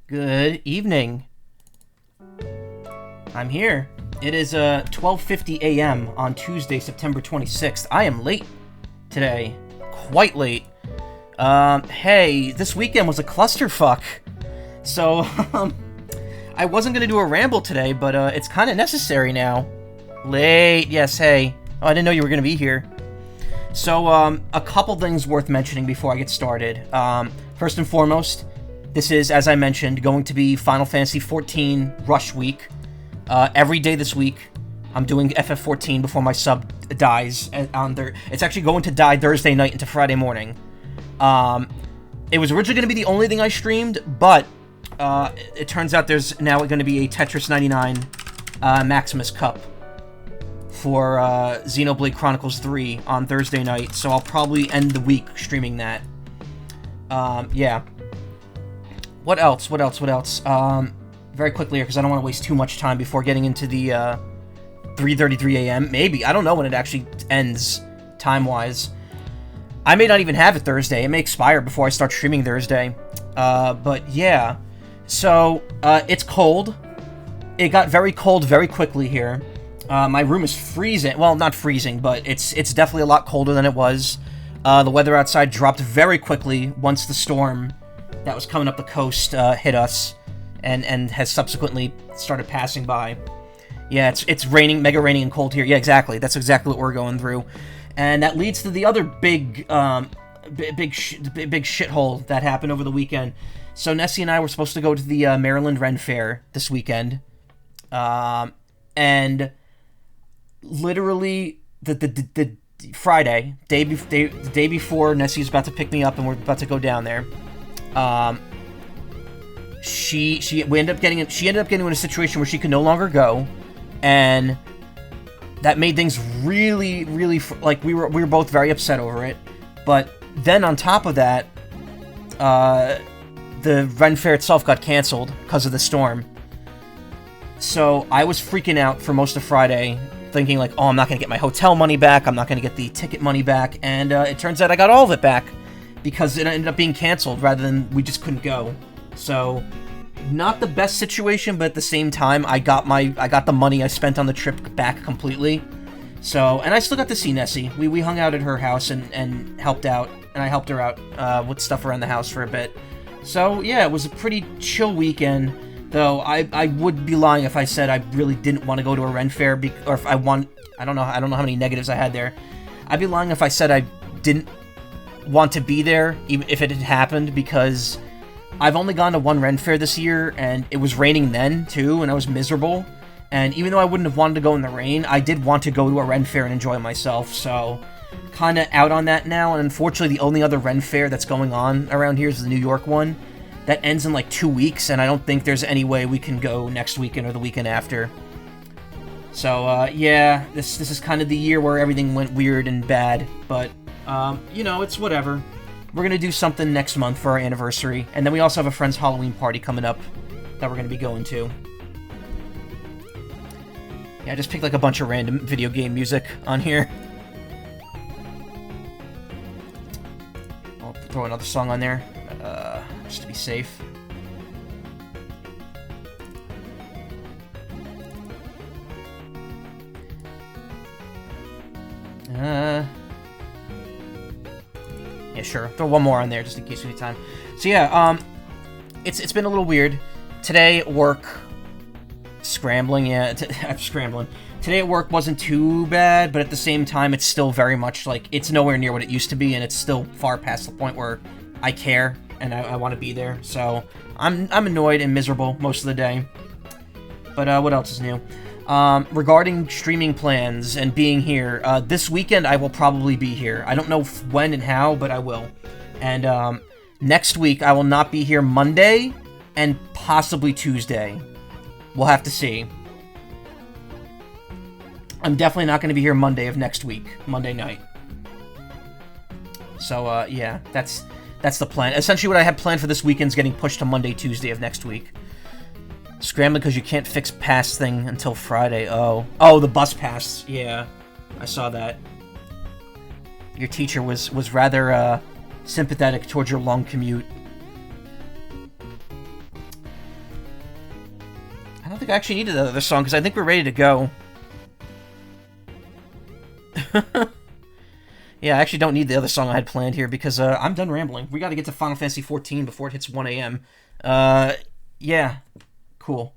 Good evening. I'm here. It is 12:50 a.m. on Tuesday, September 26th. I am late today. Quite late. Hey, this weekend was a clusterfuck. So, I wasn't going to do a ramble today, but it's kind of necessary now. Late, yes, hey. Oh, I didn't know you were going to be here. So, a couple things worth mentioning before I get started. First and foremost, this is, as I mentioned, going to be Final Fantasy XIV Rush Week. Every day this week, I'm doing FF14 before my sub dies. It's actually going to die Thursday night into Friday morning. It was originally going to be the only thing I streamed, but it turns out there's now going to be a Tetris 99 Maximus Cup for Xenoblade Chronicles 3 on Thursday night, so I'll probably end the week streaming that. Yeah. What else? Very quickly here, because I don't want to waste too much time before getting into the 3:33 a.m. Maybe. I don't know when it actually ends, time-wise. I may not even have it Thursday. It may expire before I start streaming Thursday. But yeah. So, it's cold. It got very cold very quickly here. My room is freezing. Well, not freezing, but it's definitely a lot colder than it was. The weather outside dropped very quickly once the storm that was coming up the coast hit us, and has subsequently started passing by. Yeah, it's raining, mega raining and cold here. Yeah, exactly. That's exactly what we're going through, and that leads to the other big shithole that happened over the weekend. So Nessie and I were supposed to go to the Maryland Ren Fair this weekend, and literally the Friday, the day before Nessie was about to pick me up and we're about to go down there. She ended up getting in a situation where she could no longer go, and that made things really, really like we were both very upset over it. But then on top of that, the Ren Fair itself got canceled because of the storm. So I was freaking out for most of Friday, thinking like, oh, I'm not gonna get my hotel money back, I'm not gonna get the ticket money back, and it turns out I got all of it back, because it ended up being canceled rather than we just couldn't go. So, not the best situation, but at the same time, I got the money I spent on the trip back completely. So, and I still got to see Nessie. We hung out at her house and helped out, and I helped her out with stuff around the house for a bit. So, yeah, it was a pretty chill weekend, though I would be lying if I said I really didn't want to go to a Ren Fair, or if I don't know how many negatives I had there. I'd be lying if I said I didn't want to be there, even if it had happened, because I've only gone to one Ren Fair this year, and it was raining then, too, and I was miserable. And even though I wouldn't have wanted to go in the rain, I did want to go to a Ren Fair and enjoy myself, so kind of out on that now. And unfortunately, the only other Ren Fair that's going on around here is the New York one. That ends in like 2 weeks, and I don't think there's any way we can go next weekend or the weekend after. So, yeah, this is kind of the year where everything went weird and bad, but you know, it's whatever. We're going to do something next month for our anniversary, and then we also have a friend's Halloween party coming up that we're going to be going to. Yeah, I just picked like a bunch of random video game music on here. I'll throw another song on there, just to be safe. Yeah, sure. Throw one more on there just in case we need time. So yeah, it's been a little weird. Today at work, scrambling. I'm scrambling. Today at work wasn't too bad, but at the same time, it's still very much like it's nowhere near what it used to be, and it's still far past the point where I care and I want to be there. So I'm annoyed and miserable most of the day. But what else is new? Regarding streaming plans and being here, this weekend I will probably be here. I don't know when and how, but I will. And next week I will not be here Monday and possibly Tuesday. We'll have to see. I'm definitely not going to be here Monday of next week, Monday night. So, yeah, that's the plan. Essentially what I had planned for this weekend is getting pushed to Monday, Tuesday of next week. Scrambling because you can't fix pass thing until Friday. Oh, the bus pass. Yeah. I saw that. Your teacher was rather sympathetic towards your long commute. I don't think I actually needed that other song, because I think we're ready to go. Yeah, I actually don't need the other song I had planned here, because I'm done rambling. We gotta get to Final Fantasy XIV before it hits 1 a.m. Yeah. Cool.